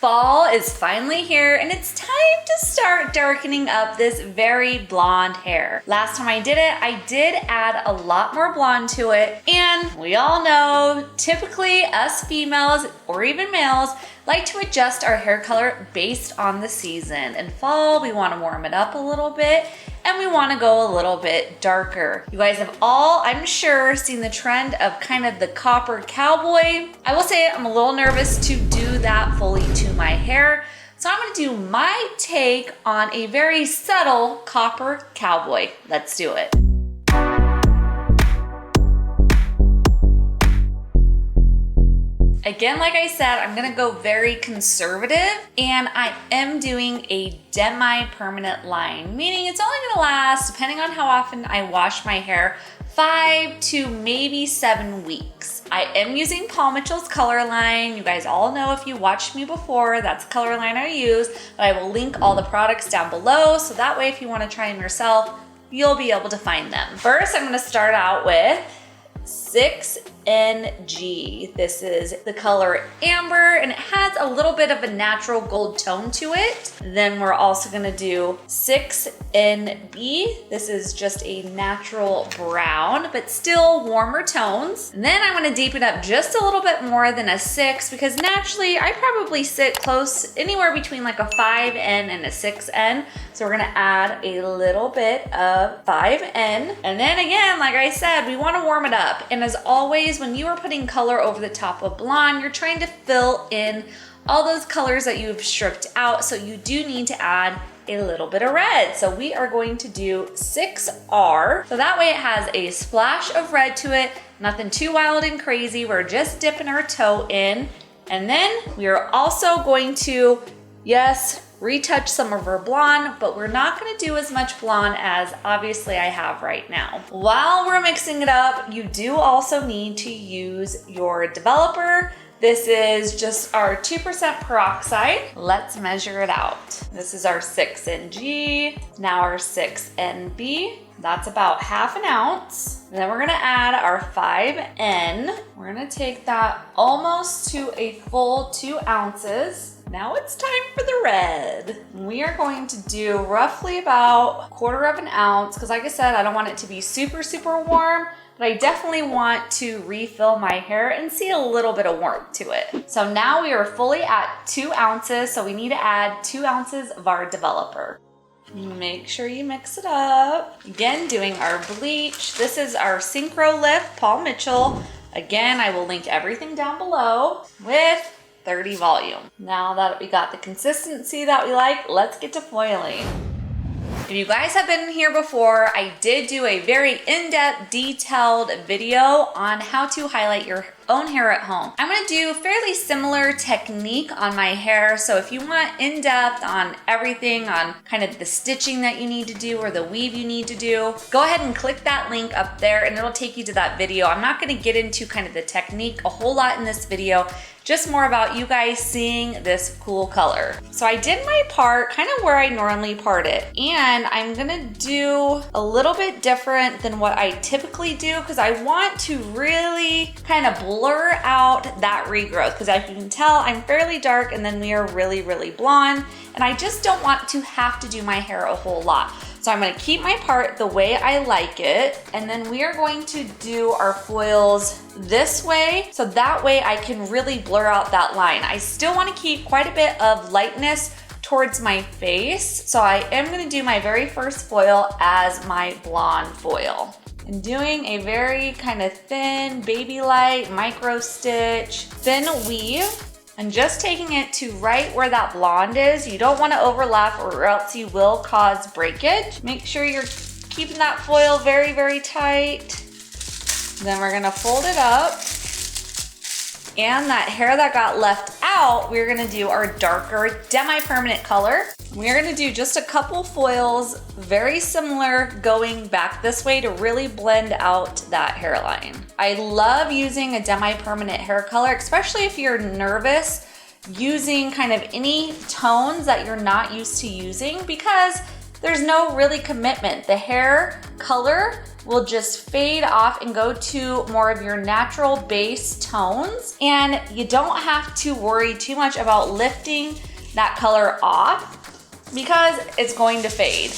Fall is finally here and it's time to start darkening up this very blonde hair. Last time I did it, I did add a lot more blonde to it, and we all know typically us females or even males like to adjust our hair color based on the season. In fall, we want to warm it up a little bit and we want to go a little bit darker. You guys have all, I'm sure, seen the trend of kind of the Copper Cowboy. I will say I'm a little nervous to do that fully to my hair. So I'm gonna do my take on a very subtle Copper Cowboy. Let's do it. Again, like I said, I'm gonna go very conservative, and I am doing a demi-permanent line, meaning it's only gonna last, depending on how often I wash my hair, 5 to maybe 7 weeks. I am using Paul Mitchell's color line. You guys all know, if you watched me before, that's the color line I use, but I will link all the products down below, so that way if you wanna try them yourself, you'll be able to find them. First, I'm gonna start out with 6NG. This is the color Amber, and it has a little bit of a natural gold tone to it. Then we're also gonna do 6NB. This is just a natural brown, but still warmer tones. And then I wanna deepen up just a little bit more than a 6, because naturally I probably sit close anywhere between like a 5N and a 6N. So we're gonna add a little bit of 5N. And then again, like I said, we wanna warm it up. And as always, when you are putting color over the top of blonde, you're trying to fill in all those colors that you've stripped out. So you do need to add a little bit of red. So we are going to do 6R. So that way it has a splash of red to it, nothing too wild and crazy. We're just dipping our toe in. And then we are also going to, yes, retouch some of our blonde, but we're not gonna do as much blonde as obviously I have right now. While we're mixing it up, you do also need to use your developer. This is just our 2% peroxide. Let's measure it out. This is our 6NG, now our 6NB. That's about ½ an ounce. And then we're gonna add our 5N. We're gonna take that almost to a full 2 ounces. Now it's time for the red. We are going to do roughly about 1/4 ounce, because like I said, I don't want it to be super, super warm, but I definitely want to refill my hair and see a little bit of warmth to it. So now we are fully at 2 ounces, so we need to add 2 ounces of our developer. Make sure you mix it up. Again, doing our bleach. This is our Synchro Lift Paul Mitchell. Again, I will link everything down below with 30 volume. Now that we got the consistency that we like, let's get to foiling. If you guys have been here before, I did do a very in-depth, detailed video on how to highlight your own hair at home. I'm gonna do a fairly similar technique on my hair, so if you want in-depth on everything, on kind of the stitching that you need to do or the weave you need to do, go ahead and click that link up there and it'll take you to that video. I'm not gonna get into kind of the technique a whole lot in this video, just more about you guys seeing this cool color. So I did my part kind of where I normally part it, and I'm gonna do a little bit different than what I typically do, because I want to really kind of blur out that regrowth, because as you can tell, I'm fairly dark and then we are really, really blonde, and I just don't want to have to do my hair a whole lot. So I'm gonna keep my part the way I like it, and then we are going to do our foils this way, so that way I can really blur out that line. I still wanna keep quite a bit of lightness towards my face, so I am gonna do my very first foil as my blonde foil. I'm doing a very kind of thin, baby light, micro stitch, thin weave. I'm just taking it to right where that blonde is. You don't want to overlap or else you will cause breakage. Make sure you're keeping that foil very, very tight. Then we're gonna fold it up. And that hair that got left out, we're gonna do our darker demi-permanent color. We're gonna do just a couple foils, very similar, going back this way to really blend out that hairline. I love using a demi-permanent hair color, especially if you're nervous using kind of any tones that you're not used to using, because there's no really commitment. The hair color will just fade off and go to more of your natural base tones. And you don't have to worry too much about lifting that color off because it's going to fade.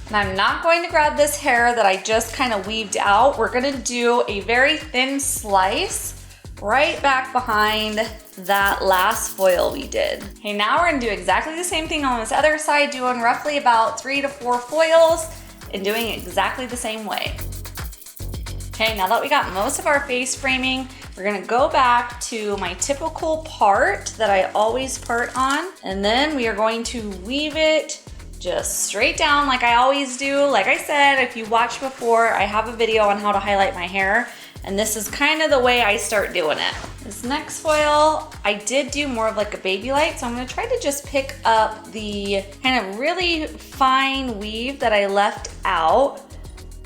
And I'm not going to grab this hair that I just kind of weaved out. We're gonna do a very thin slice right back behind that last foil we did. Okay, now we're gonna do exactly the same thing on this other side, doing roughly about 3 to 4 foils and doing it exactly the same way. Okay, now that we got most of our face framing, we're gonna go back to my typical part that I always part on, and then we are going to weave it just straight down like I always do. Like I said, if you watched before, I have a video on how to highlight my hair, and this is kind of the way I start doing it. This next foil, I did do more of like a baby light, so I'm gonna try to just pick up the kind of really fine weave that I left out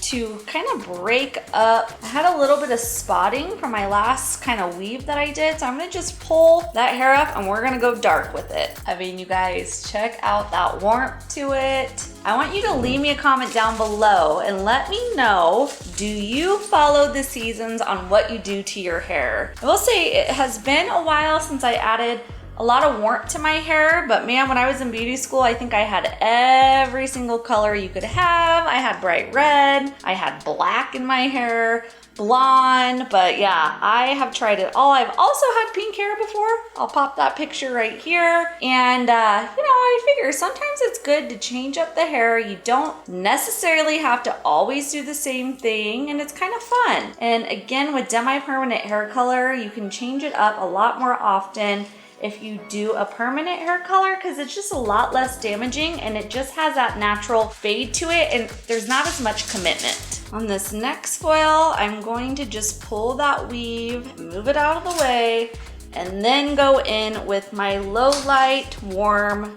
to kind of break up. I had a little bit of spotting from my last kind of weave that I did, so I'm gonna just pull that hair up and we're gonna go dark with it. I mean, you guys, check out that warmth to it. I want you to leave me a comment down below and let me know, do you follow the seasons on what you do to your hair? I will say it has been a while since I added a lot of warmth to my hair, but man, when I was in beauty school, I think I had every single color you could have. I had bright red, I had black in my hair, blonde, but yeah, I have tried it all. I've also had pink hair before. I'll pop that picture right here. And you know, I figure sometimes it's good to change up the hair. You don't necessarily have to always do the same thing, and it's kind of fun. And again, with semi-permanent hair color, you can change it up a lot more often if you do a permanent hair color, because it's just a lot less damaging and it just has that natural fade to it and there's not as much commitment. On this next foil, I'm going to just pull that weave, move it out of the way, and then go in with my low light warm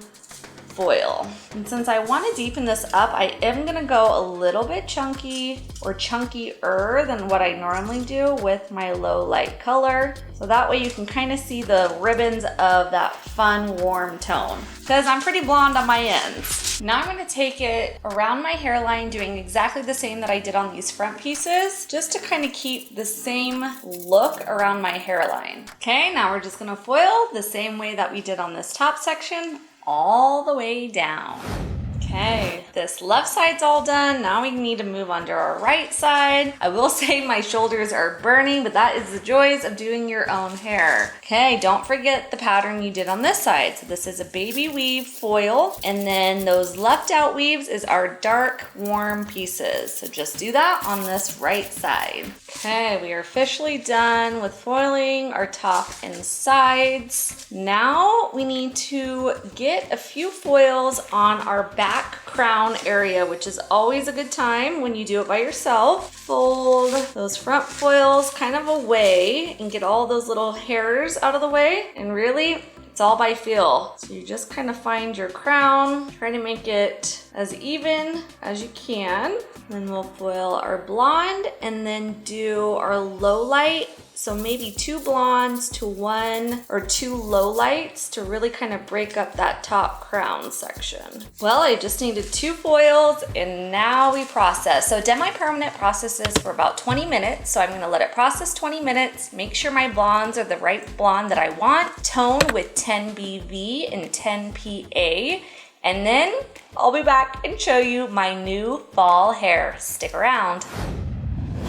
foil. And since I want to deepen this up, I am gonna go a little bit chunky or chunkier than what I normally do with my low light color. So that way you can kind of see the ribbons of that fun warm tone, because I'm pretty blonde on my ends. Now I'm gonna take it around my hairline, doing exactly the same that I did on these front pieces, just to kind of keep the same look around my hairline. Okay, now we're just gonna foil the same way that we did on this top section, all the way down. Okay, this left side's all done. Now we need to move on to our right side. I will say my shoulders are burning, but that is the joys of doing your own hair. Okay, don't forget the pattern you did on this side. So this is a baby weave foil, and then those left out weaves is our dark warm pieces. So just do that on this right side. Okay, we are officially done with foiling our top and sides. Now we need to get a few foils on our back crown area, which is always a good time when you do it by yourself. Fold those front foils kind of away and get all those little hairs out of the way. And really, it's all by feel. So you just kind of find your crown, try to make it as even as you can. Then we'll foil our blonde and then do our low light. So maybe 2 blondes to 1 or 2 low lights to really kind of break up that top crown section. Well, I just needed 2 foils and now we process. So semi-permanent processes for about 20 minutes. So I'm gonna let it process 20 minutes, make sure my blondes are the right blonde that I want, tone with 10 BV and 10 PA, and then I'll be back and show you my new fall hair. Stick around.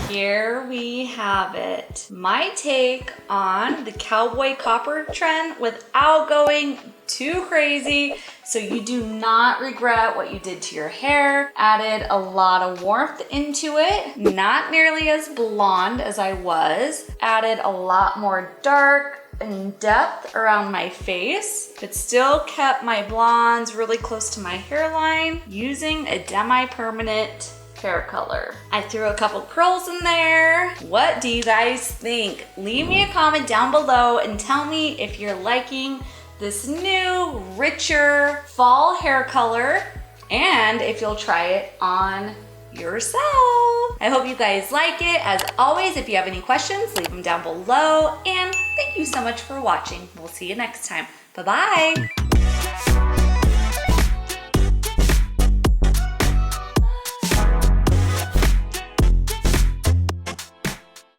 Here we have it. My take on the cowboy copper trend without going too crazy, so you do not regret what you did to your hair. Added a lot of warmth into it, not nearly as blonde as I was. Added a lot more dark and depth around my face, but still kept my blondes really close to my hairline using a semi-permanent hair color. I threw a couple curls in there. What do you guys think? Leave me a comment down below and tell me if you're liking this new, richer fall hair color and if you'll try it on yourself. I hope you guys like it. As always, if you have any questions, leave them down below. And thank you so much for watching. We'll see you next time. Bye-bye.